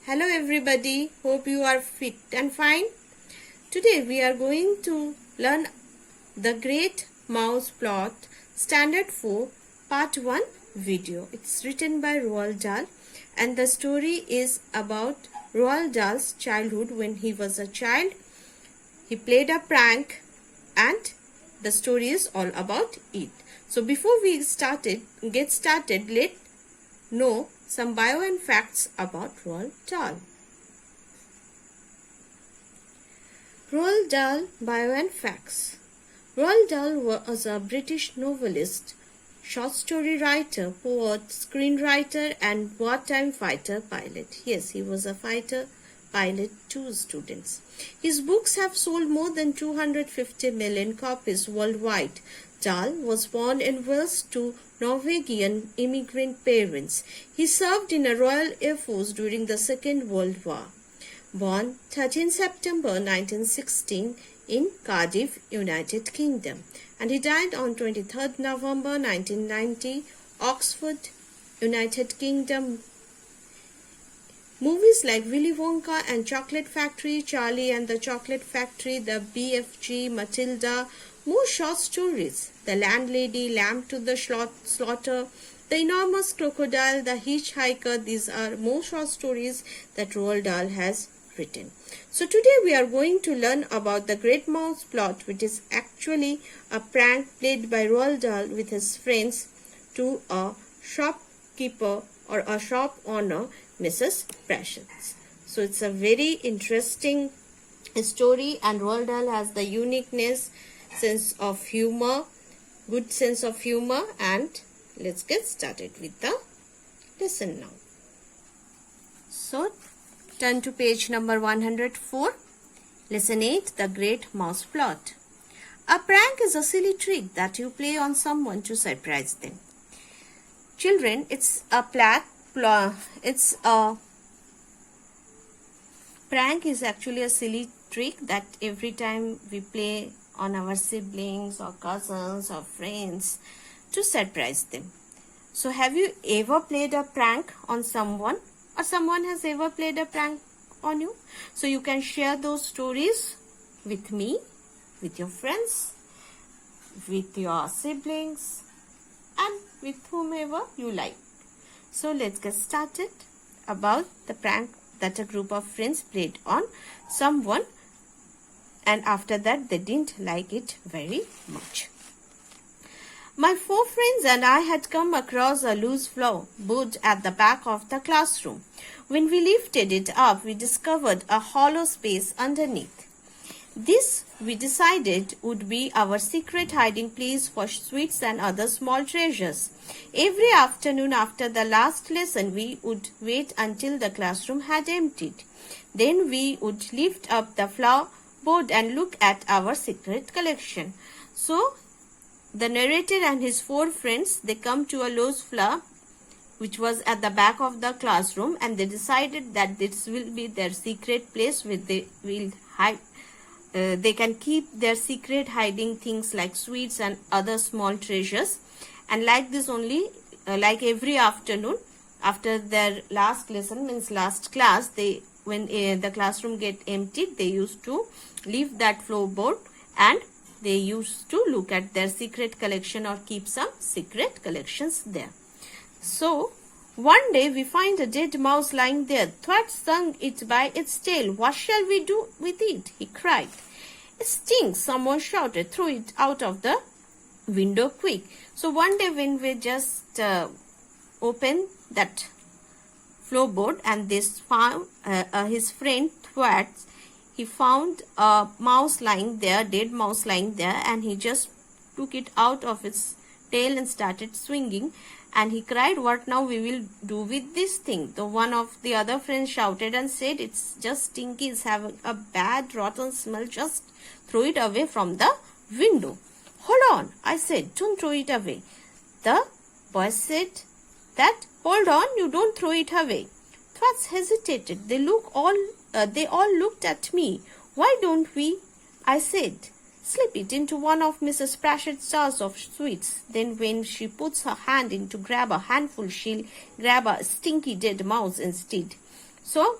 Hello everybody, hope you are fit and fine. Today we are going to learn the Great Mouse Plot Standard 4 Part 1 video. It's written by Roald Dahl and the story is about Roald Dahl's childhood. When he was a child, he played a prank and the story is all about it. So before we get started, let's know some bio and facts about Roald Dahl. Roald Dahl bio and facts. Roald Dahl was a British novelist, short story writer, poet, screenwriter and wartime fighter pilot. Yes, he was a fighter pilot too, students. His books have sold more than 250 million copies worldwide. Dahl was born in Wales to Norwegian immigrant parents. He served in the Royal Air Force during the Second World War. Born 13 September 1916 in Cardiff, United Kingdom, and he died on 23 November 1990, Oxford, United Kingdom. Movies like Willy Wonka and Chocolate Factory, Charlie and the Chocolate Factory, The BFG, Matilda, more short stories, The Landlady, Lamb to the Slaughter, The Enormous Crocodile, The Hitchhiker. These are more short stories that Roald Dahl has written. So today we are going to learn about the Great Mouse Plot, which is actually a prank played by Roald Dahl with his friends to a shopkeeper or a shop owner, Mrs. Precious. So it's a very interesting story and Roald Dahl has the uniqueness, sense of humor, good sense of humor, and let's get started with the lesson now. So turn to page number 104. Lesson 8, The Great Mouse Plot. A prank is a silly trick that you play on someone to surprise them. Children, prank is actually a silly trick that every time we play on our siblings or cousins or friends to surprise them. So have you ever played a prank on someone or someone has ever played a prank on you? So you can share those stories with me, with your friends, with your siblings and with whomever you like. So let's get started about the prank that a group of friends played on someone, and after that they didn't like it very much. My 4 friends and I had come across a loose floorboard at the back of the classroom. When we lifted it up, we discovered a hollow space underneath. This, we decided, would be our secret hiding place for sweets and other small treasures. Every afternoon after the last lesson, we would wait until the classroom had emptied. Then we would lift up the floorboard and look at our secret collection. So, the narrator and his 4 friends, they come to a loose floor which was at the back of the classroom, and they decided that this will be their secret place where they will hide. They can keep their secret hiding things like sweets and other small treasures. And like this only, like every afternoon after their last lesson, means last class, when the classroom get emptied, they used to leave that floorboard and they used to look at their secret collection or keep some secret collections there. So, one day we find a dead mouse lying there. Thwart stung it by its tail. What shall we do with it? He cried. It stinks, someone shouted. Throw it out of the window quick. So one day when we just opened that floorboard and this found his friend Thwart, he found a mouse lying there, dead mouse lying there, and he just took it out of its tail and started swinging. And he cried, what now we will do with this thing? The one of the other friends shouted and said, it's just stinky, it's having a bad rotten smell, just throw it away from the window. Hold on, I said, don't throw it away. The boy said that, hold on, you don't throw it away. Thwart hesitated. They all looked at me. Why don't we? I said, slip it into one of Mrs. Pratchett's jars of sweets. Then when she puts her hand in to grab a handful, she'll grab a stinky dead mouse instead. So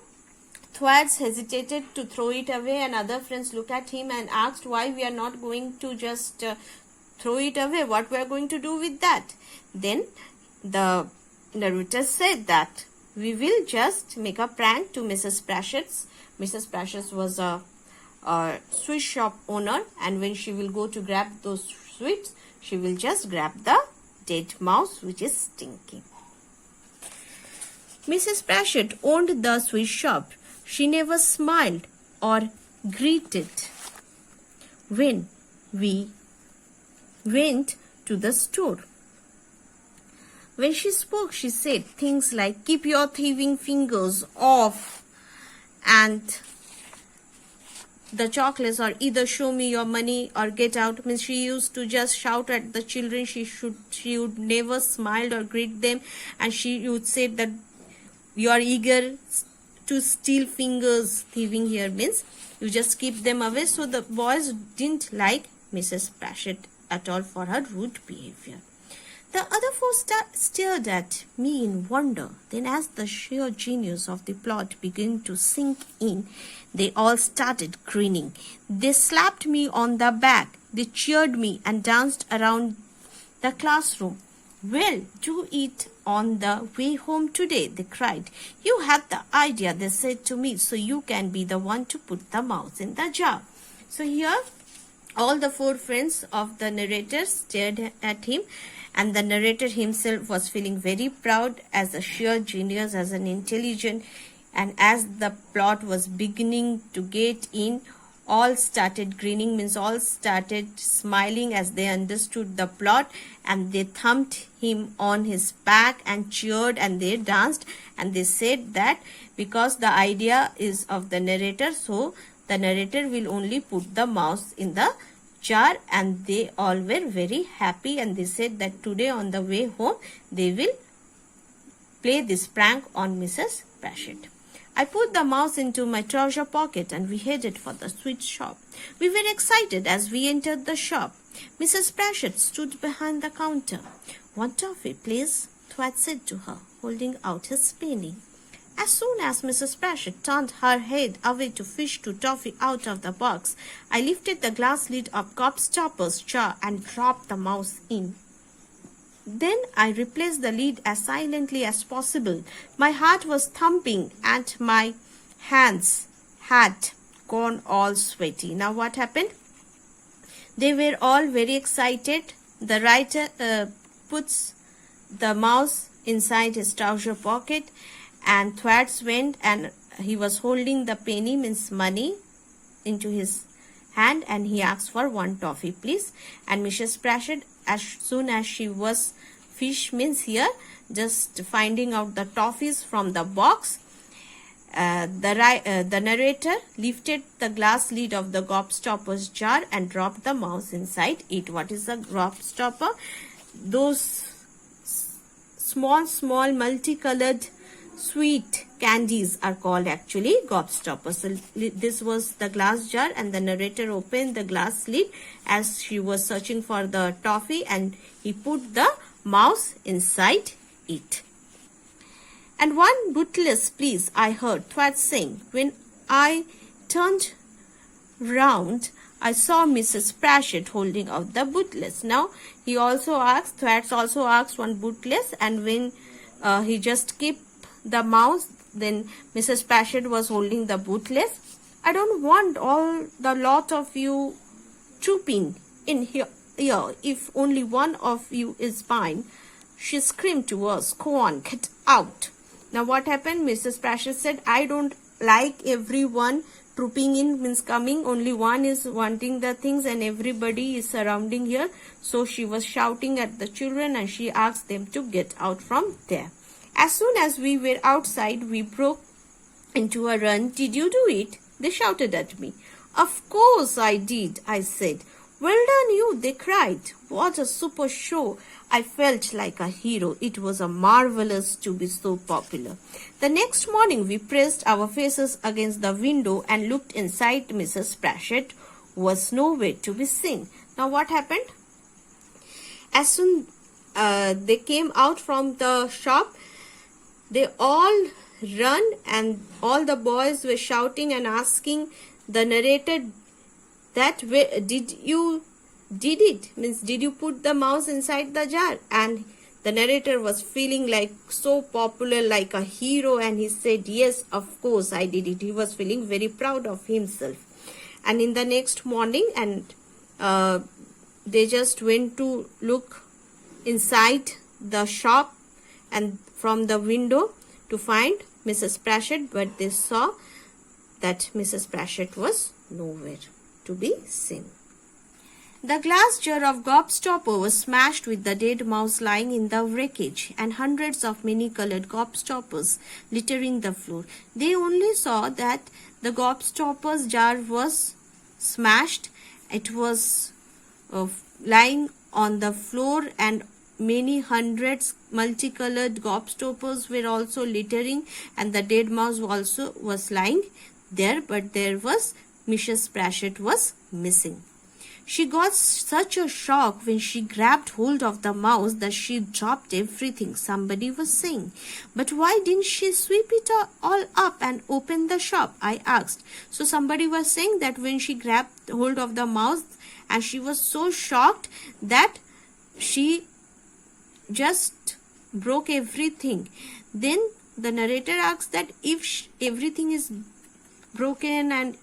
Thwaites hesitated to throw it away, and other friends looked at him and asked why we are not going to just throw it away, what we are going to do with that. Then the narrator said that we will just make a prank to Mrs. Pratchett's. Mrs. Pratchett was a sweet shop owner, and when she will go to grab those sweets, she will just grab the dead mouse which is stinking. Mrs. Pratchett owned the sweet shop. She never smiled or greeted when we went to the store. When she spoke, she said things like, "Keep your thieving fingers off," and the chocolates, or either show me your money or get out. Means she used to just shout at the children. She would never smile or greet them, and she would say that you are eager to steal fingers. Thieving here means you just keep them away. So the boys didn't like Mrs. Pratchett at all for her rude behavior. The other four stared at me in wonder. Then, as the sheer genius of the plot began to sink in, they all started grinning. They slapped me on the back. They cheered me and danced around the classroom. "Well, do it on the way home today," they cried. "You had the idea," they said to me, "so you can be the one to put the mouse in the jar." So here, all the four friends of the narrator stared at him, and the narrator himself was feeling very proud as a sheer genius, as an intelligent, and as the plot was beginning to get in, all started grinning, means all started smiling as they understood the plot, and they thumped him on his back and cheered and they danced, and they said that because the idea is of the narrator, so the narrator will only put the mouse in the jar, and they all were very happy, and they said that today on the way home they will play this prank on Mrs. Pratchett. I put the mouse into my trouser pocket and we headed for the sweet shop. We were excited as we entered the shop. Mrs. Pratchett stood behind the counter. "One toffee, please," Thwaites said to her, holding out his penny. As soon as Mrs. Pratchett turned her head away to fish two toffee out of the box, I lifted the glass lid of Gobstopper's jar and dropped the mouse in. Then I replaced the lid as silently as possible. My heart was thumping and my hands had gone all sweaty. Now what happened? They were all very excited. The writer puts the mouse inside his trouser pocket, and Thwaites went and he was holding the penny, means money, into his hand, and he asked for one toffee, please. And Mrs. Pratchett, as soon as she was fish, means here just finding out the toffees from the box, the narrator lifted the glass lid of the Gobstopper's jar and dropped the mouse inside it. What is the Gobstopper? Those small multicolored sweet candies are called actually Gobstoppers. So this was the glass jar, and the narrator opened the glass lid as she was searching for the toffee, and he put the mouse inside it. "And one bootless, please," I heard Thwaites saying. When I turned round, I saw Mrs. Pratchett holding out the bootless. Now he also asked, Thwaites also asked one bootless, and when he just kept the mouse, then Mrs. Pratchett was holding the bootless. "I don't want all the lot of you trooping in here. If only one of you is mine," she screamed to us. "Go on, get out." Now what happened? Mrs. Pratchett said, "I don't like everyone trooping in, means coming. Only one is wanting the things and everybody is surrounding here." So she was shouting at the children and she asked them to get out from there. As soon as we were outside, we broke into a run. "Did you do it?" they shouted at me. "Of course I did," I said. "Well done you," they cried. What a super show. I felt like a hero. It was a marvelous to be so popular. The next morning we pressed our faces against the window and looked inside. Mrs. Pratchett was nowhere to be seen. Now what happened? As soon they came out from the shop, they all run, and all the boys were shouting and asking the narrator that did you put the mouse inside the jar? And the narrator was feeling like so popular, like a hero, and he said, yes, of course I did it. He was feeling very proud of himself. And in the next morning, and they just went to look inside the shop and from the window to find Mrs. Pratchett, but they saw that Mrs. Pratchett was nowhere to be seen. The glass jar of gobstopper was smashed with the dead mouse lying in the wreckage, and hundreds of many-colored gobstoppers littering the floor. They only saw that the gobstopper's jar was smashed. It was lying on the floor, and many hundreds multicolored gobstoppers were also littering, and the dead mouse also was lying there, but there was Mrs. Pratchett was missing. She got such a shock when she grabbed hold of the mouse that she dropped everything, somebody was saying. But why didn't she sweep it all up and open the shop? I asked. So somebody was saying that when she grabbed hold of the mouse, and she was so shocked that she just broke everything. Then the narrator asks that if everything is broken and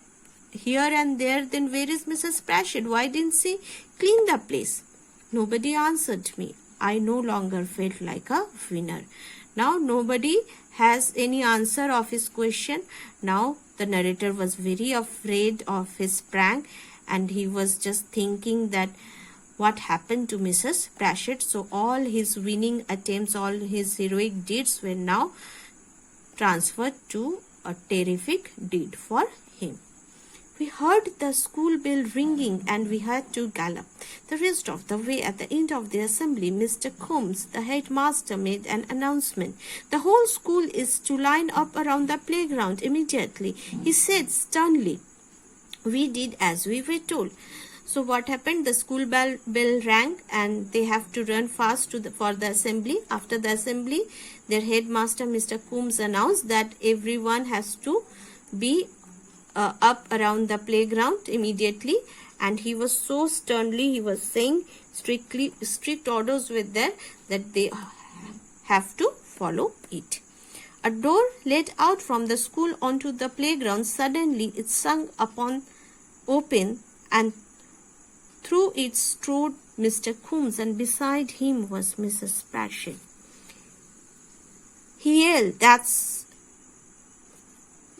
here and there, then where is Mrs. Pratchett? Why didn't she clean the place? Nobody answered me. I no longer felt like a winner. Now nobody has any answer of his question. Now the narrator was very afraid of his prank, and he was just thinking that what happened to Mrs. Pratchett. So all his winning attempts, all his heroic deeds were now transferred to a terrific deed for him. We heard the school bell ringing, and we had to gallop. The rest of the way, at the end of the assembly, Mr. Coombs, the headmaster, made an announcement. The whole school is to line up around the playground immediately, he said sternly. We did as we were told. So what happened? The school bell rang, and they have to run fast for the assembly. After the assembly, their headmaster, Mr. Coombs, announced that everyone has to be up around the playground immediately, and he was so sternly, he was saying strict orders were there that they have to follow it. A door led out from the school onto the playground. Suddenly it swung open, and through it strode Mr. Coombs, and beside him was Mrs. Pratchett. He yelled, "That's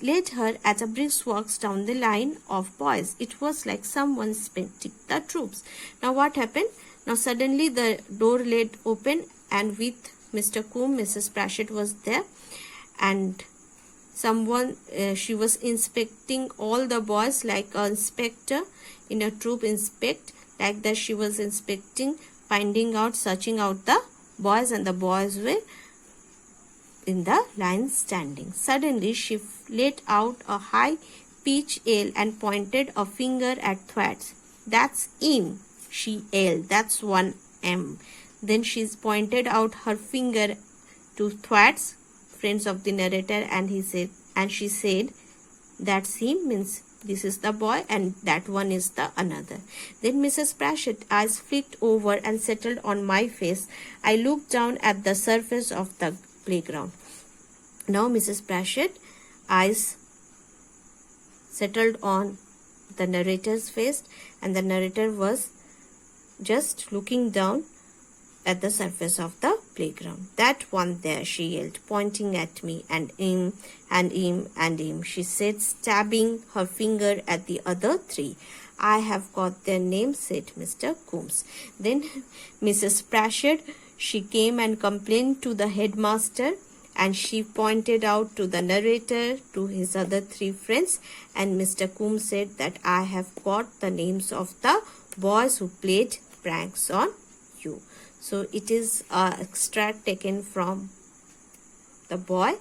led her at a brisk walk down the line of boys. It was like someone inspecting the troops." Now what happened? Now suddenly the door led open, and with Mr. Coombs, Mrs. Pratchett was there, and someone, she was inspecting all the boys like an inspector in a troop inspect. Like that she was inspecting, finding out, searching out the boys, and the boys were in the line standing. Suddenly she let out a high-pitched yell and pointed a finger at Thwaites. "That's him," she yelled. "That's one M." Then she pointed out her finger to Thwaites, friends of the narrator, and she said, "That's him," means this is the boy, and that one is the another. Then Mrs. Pratchett's eyes flicked over and settled on my face. I looked down at the surface of the playground. Now Mrs. Pratchett's eyes settled on the narrator's face, and the narrator was just looking down at the surface of the playground. "That one there," she yelled, pointing at me, "and him, and him, and him," she said, stabbing her finger at the other three. "I have got their names," said Mr. Coombs. Then Mrs. Pratchett, she came and complained to the headmaster, and she pointed out to the narrator, to his other three friends, and Mr. Coombs said that "I have got the names of the boys who played pranks on you." So it is an extract taken from the boy,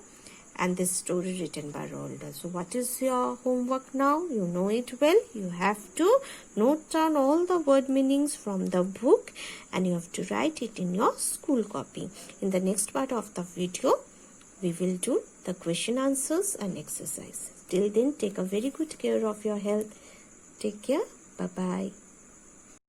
and this story written by Roald Dahl. So what is your homework now? You know it well. You have to note down all the word meanings from the book, and you have to write it in your school copy. In the next part of the video, we will do the question answers and exercises. Till then, take a very good care of your health. Take care. Bye-bye.